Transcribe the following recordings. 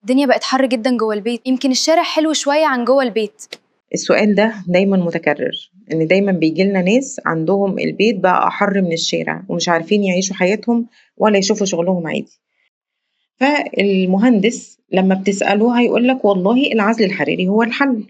الدنيا بقت حر جدًا جوّه البيت، يمكن الشارع حلو شوية عن جوّه البيت. السؤال ده دايمًا متكرر، إن دايمًا بييجي لنا ناس عندهم البيت بقى أحَر من الشارع، ومش عارفين يعيشوا حياتهم ولا يشوفوا شغلهم عادي. فالمهندس لمّا بتسأله هيقول لك والله العزل الحراري هو الحل.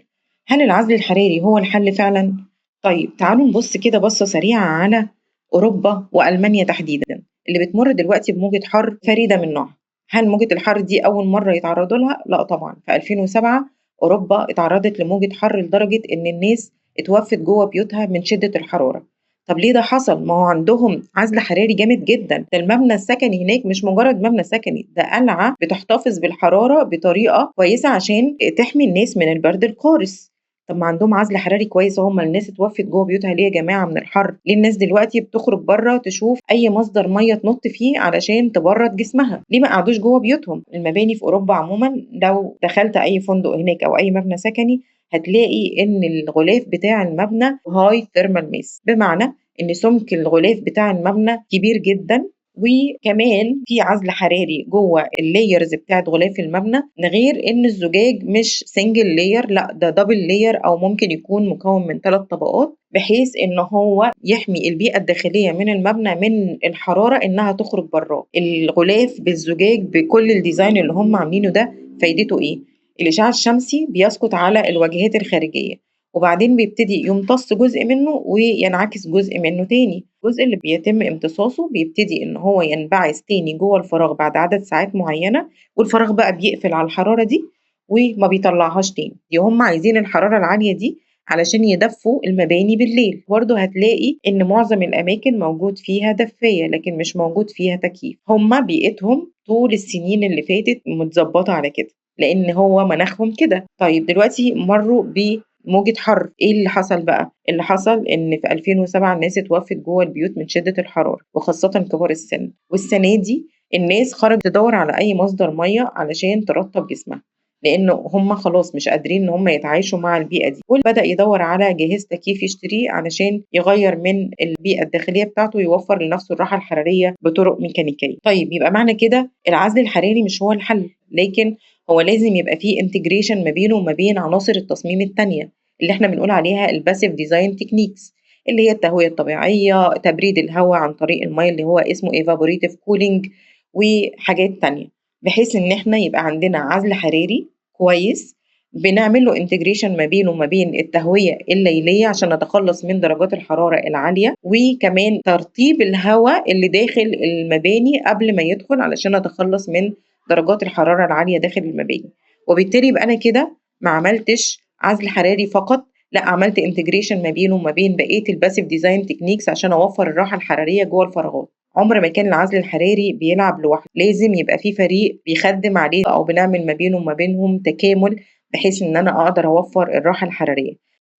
هل العزل الحراري هو الحل فعلًا؟ طيب تعالوا نبُص كده بصّة سريعة على أوروبا وألمانيا تحديدًا، اللي بتمُر دلوقتي بموجة حَر فريدة من نوعها. هل موجة الحَر دي أول مرّة يتعرّضوا لها؟ لأ طبعًا، في 2007 أوروبا اتعرّضت لموجة حَر لدرجة إن الناس اتوفّت جوّه بيوتها من شدة الحرارة. طب ليه ده حصل؟ ما هو عندهم عزل حراري جامد جدًا، ده المبنى السكني هناك مش مجرد مبنى سكني، ده قلعة بتحتفظ بالحرارة بطريقة كويسة عشان تحمي الناس من البرد القارس. طب ما عندهم عزل حراري كويس أهو، أمال الناس اتوفت جوه بيوتها ليه يا جماعة من الحر؟ ليه الناس دلوقتي بتخرج برّه تشوف أي مصدر مَيّة تنُط فيه علشان تبرد جسمها؟ ليه ما قعدوش جوه بيوتهم؟ المباني في أوروبا عمومًا لو دخلت أي فندق هناك أو أي مبنى سكني هتلاقي إن الغلاف بتاع المبنى high thermal mass، بمعنى إن سمك الغلاف بتاع المبنى كبير جدًا، وكمان في عزل حراري جوه الlayers بتاعة غلاف المبنى، ده غير إن الزجاج مش single layer لأ ده double layer أو ممكن يكون مكوّن من 3 طبقات، بحيث إن هو يحمي البيئة الداخلية من المبنى من الحرارة إنها تخرج برّاه. الغلاف بالزجاج بكل الdesign اللي هم عاملينه ده فايدته إيه؟ الإشعاع الشمسي بيسقط على الواجهات الخارجية، وبعدين بيبتدي يمتص جزء منه وينعكس جزء منه تاني. الجزء اللي بيتم امتصاصه بيبتدي إن هو ينبعث تاني جوه الفراغ بعد عدد ساعات معينة، والفراغ بقى بيقفل على الحرارة دي وما بيطلعهاش تاني. هم عايزين الحرارة العالية دي علشان يدفوا المباني بالليل. برضه هتلاقي إن معظم الأماكن موجود فيها دفاية لكن مش موجود فيها تكييف. هم بيئتهم طول السنين اللي فاتت متظبطة على كده، لإن هو مناخهم كده. طيب دلوقتي مرّوا بموجة حَر، إيه اللي حصل بقى؟ اللي حصل إن في 2007 الناس اتوفّت جوّه البيوت من شدة الحرارة وخاصةً كبار السِن، والسنة دي الناس خرجت تدوّر على أي مصدر مَيّة علشان ترطّب جسمها، لإن هم خلاص مش قادرين إن هم يتعايشوا مع البيئة دي، واللي بدأ يدوّر على جهاز تكييف يشتريه علشان يغيّر من البيئة الداخلية بتاعته ويوفّر لنَفْسه الراحة الحرارية بطُرق ميكانيكية. طيب يبقى معنى كده العزل الحراري مش هو الحل، لكن هو لازم يبقى في integration ما بينه وما بين عناصر التصميم التانية اللي إحنا بنقول عليها الpassive design techniques، اللي هي التهوية الطبيعية، تبريد الهوا عن طريق المَيّة اللي هو اسمه evaporative cooling وحاجات تانية، بحيث إن إحنا يبقى عندنا عزل حراري كويس، بنعمل له integration ما بينه وما بين التهوية الليلية عشان نتخلّص من درجات الحرارة العالية، وكمان ترطيب الهوا اللي داخل المباني قبل ما يدخل علشان نتخلّص من درجات الحرارة العالية داخل المباني. وبالتالي يبقى أنا كده ما عملتش عزل حراري فقط، لأ عملت integration ما بينه وما بين بقية الpassive design techniques عشان أوفّر الراحة الحرارية جوّه الفراغات. عمر ما كان العزل الحراري بيلعب لوحده، لازم يبقى في فريق بيخدِّم عليه أو بنعمل ما بينه وما بينهم تكامل، بحيث إن أنا أقدر أوفّر الراحة الحرارية.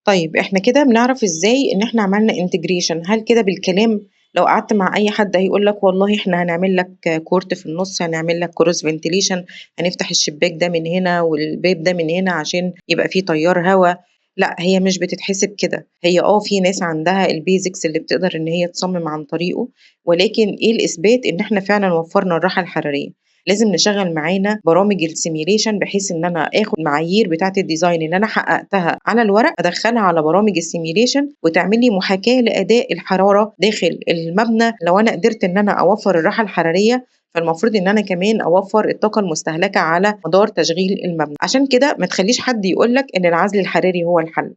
طيب إحنا كده بنعرف إزاي إن إحنا عملنا integration. هل كده بالكلام لو قعدت مع أي حد هيقول لك والله إحنا هنعمل لك كورت في النُص، هنعمل لك cross ventilation، هنفتح الشباك ده من هنا والباب ده من هنا عشان يبقى في تيار هوا. لأ، هي مش بتتحسب كده. هي في ناس عندها الbasics اللي بتقدر إن هي تصمم عن طريقه، ولكن إيه الإثبات إن إحنا فعلًا وفّرنا الراحة الحرارية؟ لازم نشغّل معانا برامج الsimulation بحيث إن أنا آخُد معايير بتاعة الdesign اللي أنا حققتها على الورق، أدخّلها على برامج الsimulation وتعمل لي محاكاة لأداء الحرارة داخل المبنى. لو أنا قدرت إن أنا أوفّر الراحة الحرارية، فالمفروض إن أنا كمان أوفّر الطاقة المستهلكة على مدار تشغيل المبنى. عشان كده ما تخلّيش حد يقول لك إن العزل الحراري هو الحل.